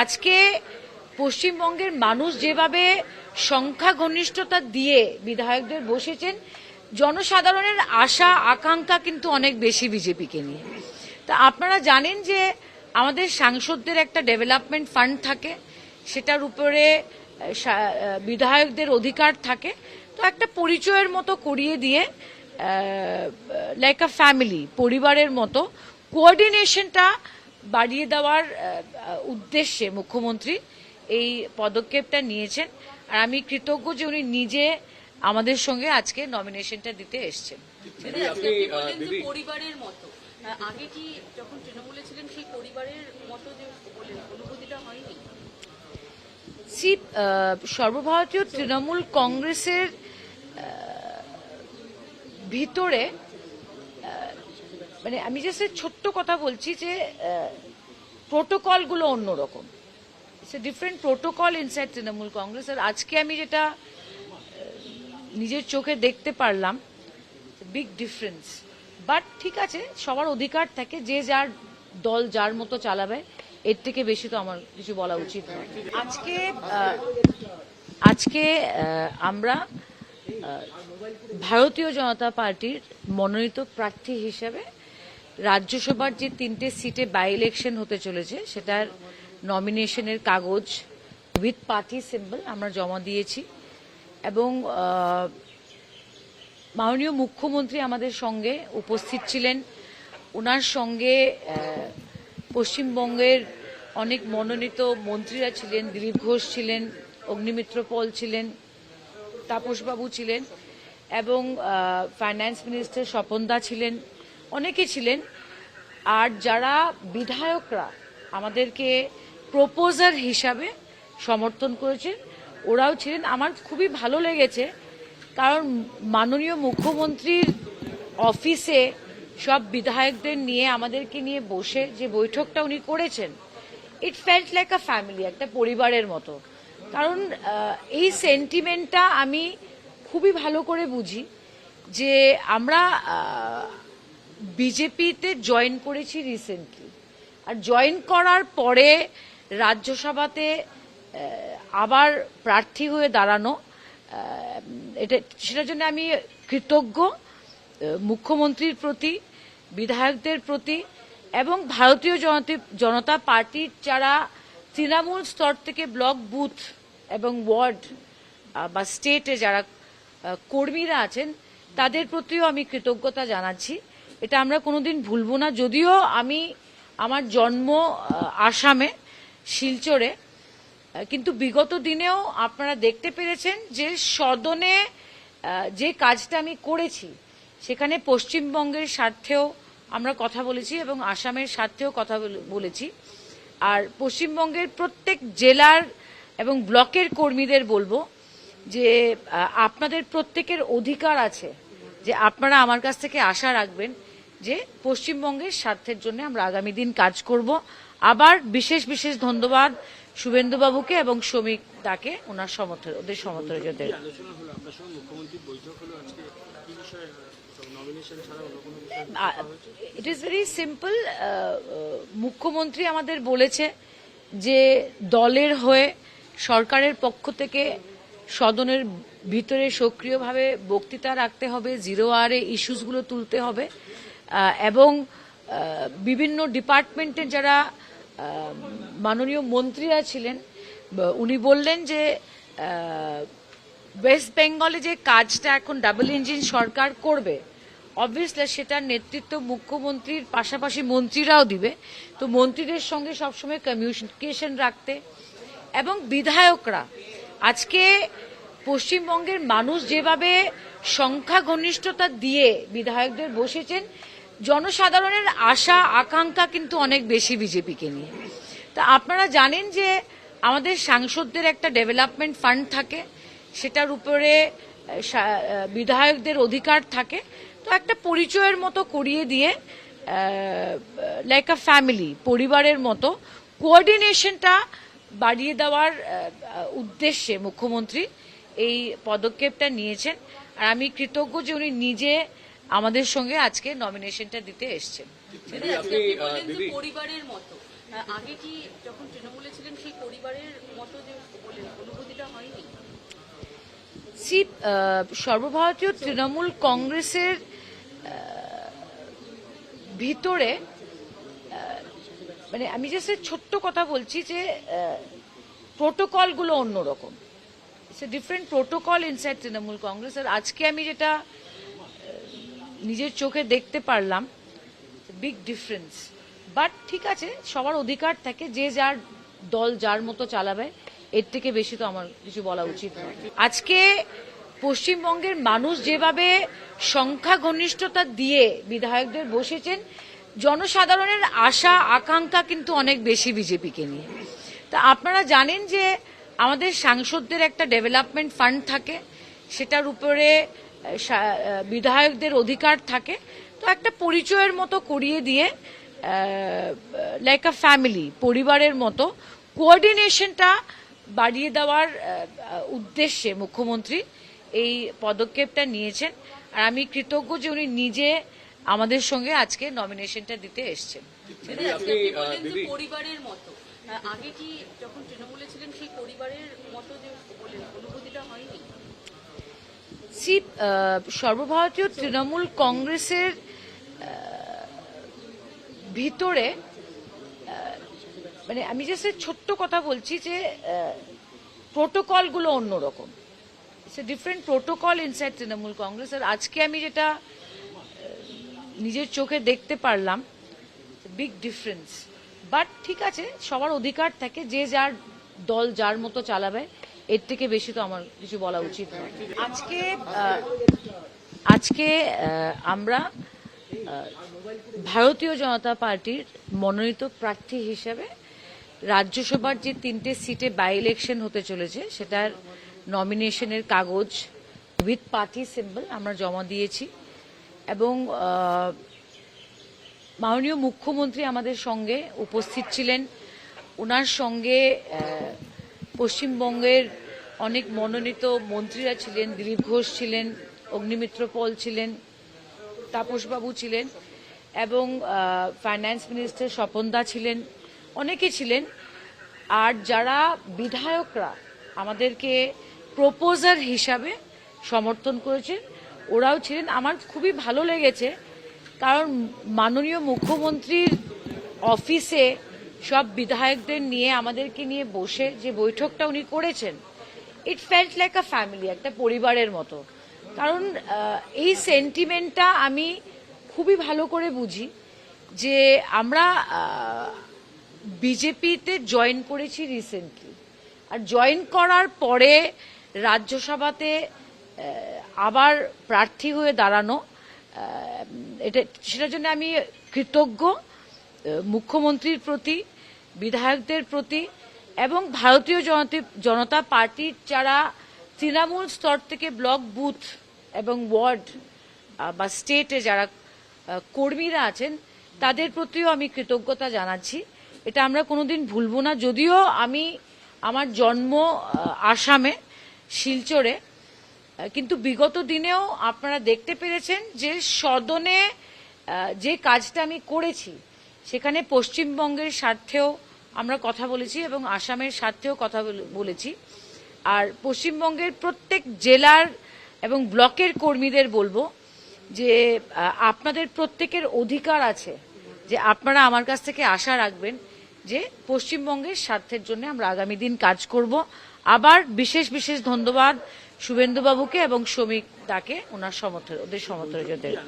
আজকে পশ্চিমবঙ্গের মানুষ যেভাবে সংখ্যাগরিষ্ঠতা দিয়ে বিধায়কদের বসেছেন, জনসাধারণের আশা আকাঙ্ক্ষা কিন্তু অনেক বেশি বিজেপিকে নিয়ে। তা আপনারা জানেন যে আমাদের সাংসদদের একটা ডেভেলপমেন্ট ফান্ড থাকে, সেটার উপরে বিধায়কদের অধিকার থাকে। তো একটা পরিচয়ের মতো করিয়ে দিয়ে লাইক আ ফ্যামিলি, পরিবারের মতো কোঅর্ডিনেশনটা বাড়িয়ে দেওয়ার উদ্দেশ্যে মুখ্যমন্ত্রী এই পদক্ষেপটা নিয়েছেন। আর আমি কৃতজ্ঞ যে উনি নিজে আমাদের সঙ্গে আজকে নমিনেশনটা দিতে এসেছেন। পরিবারের মতো আগে কি যখন তৃণমূলে ছিলেন সেই পরিবারের মতো যে অনুভূতিটা হয়নি? সর্বভারতীয় তৃণমূল কংগ্রেসের ভিতরে মানে আমি জাস্ট ছোট্ট কথা বলছি যে প্রোটোকলগুলো অন্যরকম, it's a different protocol inside Trinamool Congress. আর আজকে আমি যেটা নিজের চোখে দেখতে পারলাম, বিগ ডিফারেন্স। বাট ঠিক আছে, সবার অধিকার থাকে, যে যার দল যার মতো চালাবে, এর থেকে বেশি তো আমার কিছু বলা উচিত নয়। আজকে আমরা ভারতীয় জনতা পার্টির মনোনীত প্রার্থী হিসেবে রাজ্যসভার যে 3টে সিটে বাই ইলেকশন হতে চলেছে, সেটার নমিনেশনের কাগজ উইথ পার্টি সিম্বল আমরা জমা দিয়েছি। এবং মাননীয় মুখ্যমন্ত্রী আমাদের সঙ্গে উপস্থিত ছিলেন। ওনার সঙ্গে পশ্চিমবঙ্গের অনেক মনোনীত মন্ত্রীরা ছিলেন, দিলীপ ঘোষ ছিলেন, অগ্নিমিত্র পল ছিলেন, তাপসবাবু ছিলেন, এবং ফাইন্যান্স মিনিস্টার স্বপনদা ছিলেন, অনেকে ছিলেন। আর যারা বিধায়করা আমাদেরকে প্রপোজার হিসাবে সমর্থন করেছেন, ওরাও ছিলেন। আমার খুবই ভালো লেগেছে, কারণ মাননীয় মুখ্যমন্ত্রীর অফিসে সব বিধায়কদের নিয়ে আমাদেরকে নিয়ে বসে যে বৈঠকটা উনি করেছেন, ইট ফেল্ট লাইক আ ফ্যামিলি, একটা পরিবারের মতো। কারণ এই সেন্টিমেন্টটা আমি খুবই ভালো করে বুঝি যে আমরা বিজেপিতে জয়েন করেছি রিসেন্টলি, আর জয়েন করার পরে রাজ্যসভাতে আবার প্রার্থী হয়ে দাঁড়ানো, সেটার জন্য আমি কৃতজ্ঞ মুখ্যমন্ত্রীর প্রতি, বিধায়কদের প্রতি, এবং ভারতীয় জনতা পার্টির যারা তৃণমূল স্তর থেকে ব্লক, বুথ এবং ওয়ার্ড বা স্টেটে যারা কর্মীরা আছেন, তাদের প্রতিও আমি কৃতজ্ঞতা জানাচ্ছি। এটা আমরা কোনোদিন ভুলবো না। যদিও আমি আমার জন্ম আসামে, শিলচরে, কিন্তু বিগত দিনেও আপনারা দেখতে পেরেছেন যে সদনে যে কাজটা আমি করেছি, সেখানে পশ্চিমবঙ্গের স্বার্থেও আমরা কথা বলেছি এবং আসামের স্বার্থেও কথা বলেছি। আর পশ্চিমবঙ্গের প্রত্যেক জেলার এবং ব্লকের কর্মীদের বলবো যে আপনাদের প্রত্যেকের অধিকার আছে যে আপনারা আমার কাছ থেকে আশা রাখবেন যে পশ্চিমবঙ্গের স্বার্থের জন্য আমরা আগামী দিন কাজ করব। আবার বিশেষ বিশেষ ধন্যবাদ শুভেন্দুবাবুকে এবং শ্রমিক দাকে ওনার ওদের সমর্থকদের। It is very simple. মুখ্যমন্ত্রী আমাদের বলেছে যে দলের হয়ে সরকারের পক্ষ থেকে সদনের ভিতরে সক্রিয়ভাবে বক্তৃতা রাখতে হবে, জিরো আওয়ারে ইস্যুসগুলো তুলতে হবে, এবং বিভিন্ন ডিপার্টমেন্টের যারা মাননীয় মন্ত্রীরা ছিলেন, উনি বললেন যে ওয়েস্ট বেঙ্গলে যে কাজটা এখন ডাবল ইঞ্জিন সরকার করবে, অবভিয়াসলি সেটার নেতৃত্ব মুখ্যমন্ত্রীর পাশাপাশি মন্ত্রীরাও দিবে। তো মন্ত্রীদের সঙ্গে সবসময় কমিউনিকেশন রাখতে, এবং বিধায়করা আজকে পশ্চিমবঙ্গের মানুষ যেভাবে সংখ্যাগরিষ্ঠতা দিয়ে বিধায়কদের বসেছেন, জনসাধারণের আশা আকাঙ্ক্ষা কিন্তু অনেক বেশি বিজেপিকে নিয়ে। তা আপনারা জানেন যে আমাদের সাংসদদের একটা ডেভেলপমেন্ট ফান্ড থাকে, সেটার উপরে বিধায়কদের অধিকার থাকে। তো একটা পরিচয়ের মতো করিয়ে দিয়ে লাইক আ ফ্যামিলি, পরিবারের মতো কোঅর্ডিনেশনটা বাড়িয়ে দেওয়ার উদ্দেশ্যে মুখ্যমন্ত্রী এই পদক্ষেপটা নিয়েছেন। আর আমি কৃতজ্ঞ যে উনি নিজে আমাদের সঙ্গে আজকে নমিনেশনটা দিতে এসেছেন। পরিবারের মতো আগে কি যখন তৃণমূলে ছিলেন সেই সি সর্বভারতীয় তৃণমূল কংগ্রেসের ভিতরে মানে আমি জাস্ট ছোট্ট কথা বলছি যে প্রোটোকলগুলো অন্যরকম। It's a different protocol inside Trinamool Congress. আর আজকে আমি যেটা নিজের চোখে দেখতে পারলাম, বিগ ডিফারেন্স। বাট ঠিক আছে, সবার অধিকার থাকে, যে যার দল যার মতো চালাবে, এর থেকে বেশি তো আমার কিছু বলা উচিত নয়। আজকে পশ্চিমবঙ্গের মানুষ যেভাবে সংখ্যাগরিষ্ঠতা দিয়ে বিধায়কদের বসেছেন, জনসাধারণের আশা আকাঙ্ক্ষা কিন্তু অনেক বেশি বিজেপিকে নিয়ে। তা আপনারা জানেন যে আমাদের সাংসদদের একটা ডেভেলপমেন্ট ফান্ড থাকে, সেটার উপরে বিধায়কদের অধিকার থাকে। তো একটা পরিচয়ের মতো করিয়ে দিয়ে লাইক আ ফ্যামিলি, পরিবারের মতো কোঅর্ডিনেশনটা বাড়িয়ে দেওয়ার উদ্দেশ্যে মুখ্যমন্ত্রী এই পদক্ষেপটা নিয়েছেন। আর আমি কৃতজ্ঞ যে উনি নিজে আমাদের সঙ্গে আজকে নমিনেশনটা দিতে এসছেন। দিদি, আজকে আপনি বললেন যে পরিবারের মতো, আগে কি যখন তৃণমূলে ছিলেন সেই পরিবারের মতো যে বলেন, অনুভূতিটা হয়নি? সি সর্বভারতীয় তৃণমূল কংগ্রেসের ভিতরে মানে আমি জাস্ট ছোট্ট কথা বলছি যে প্রোটোকলগুলো অন্যরকম। It's a different protocol inside Trinamool Congress. আর আজকে আমি যেটা নিজের চোখে দেখতে পারলাম, বিগ ডিফারেন্স। বাট ঠিক আছে, সবার অধিকার থাকে, যে যার দল যার মতো চালাবে, এর থেকে বেশি তো আমার কিছু বলা উচিত নয়। আজকে আমরা ভারতীয় জনতা পার্টির মনোনীত প্রার্থী হিসেবে রাজ্যসভার যে 3টে সিটে বাই ইলেকশন হতে চলেছে, সেটার নমিনেশনের কাগজ উইথ পার্টি সিম্বল আমরা জমা দিয়েছি। এবং মাননীয় মুখ্যমন্ত্রী আমাদের সঙ্গে উপস্থিত ছিলেন। ওনার সঙ্গে পশ্চিমবঙ্গের অনেক মনোনীত মন্ত্রীরা ছিলেন, দিলীপ ঘোষ ছিলেন, অগ্নিমিত্র পল ছিলেন, তাপসবাবু ছিলেন, এবং ফাইন্যান্স মিনিস্টার স্বপনদা ছিলেন, অনেকে ছিলেন। আর যারা বিধায়করা আমাদেরকে প্রপোজার হিসাবে সমর্থন করেছেন, ওরাও ছিলেন। আমার খুবই ভালো লেগেছে, কারণ মাননীয় মুখ্যমন্ত্রীর অফিসে সব বিধায়কদের নিয়ে, আমাদেরকে নিয়ে বসে যে বৈঠকটা উনি করেছেন, ইট ফেল্ট লাইক আ ফ্যামিলি, একটা পরিবারের মতো। কারণ এই সেন্টিমেন্টটা আমি খুবই ভালো করে বুঝি যে আমরা বিজেপিতে জয়েন করেছি রিসেন্টলি, আর জয়েন করার পরে রাজ্যসভাতে আবার প্রার্থী হয়ে দাঁড়ানো, সেটার জন্য আমি কৃতজ্ঞ মুখ্যমন্ত্রীর প্রতি, বিধায়কদের প্রতি, এবং ভারতীয় জনতা পার্টির যারা তৃণমূল স্তর থেকে ব্লক, বুথ এবং ওয়ার্ড বা স্টেটে যারা কর্মীরা আছেন, তাদের প্রতিও আমি কৃতজ্ঞতা জানাচ্ছি। এটা আমরা কোনোদিন ভুলব না। যদিও আমি আমার জন্ম আসামে, শিলচরে, কিন্তু বিগত দিনেও আপনারা দেখতে পেরেছেন যে সদনে যে কাজটা আমি করেছি, সেখানে পশ্চিমবঙ্গের স্বার্থেও আমরা কথা বলেছি এবং আসামের স্বার্থেও কথা বলেছি। আর পশ্চিমবঙ্গের প্রত্যেক জেলার এবং ব্লকের কর্মীদের বলবো যে আপনাদের প্রত্যেকের অধিকার আছে যে আপনারা আমার কাছ থেকে আশা রাখবেন যে পশ্চিমবঙ্গের স্বার্থের জন্য আমরা আগামী দিন কাজ করব। আবার বিশেষ বিশেষ ধন্যবাদ শুভেন্দুবাবুকে এবং শ্রমিক দাকে ওদের সমর্থনের জন্য।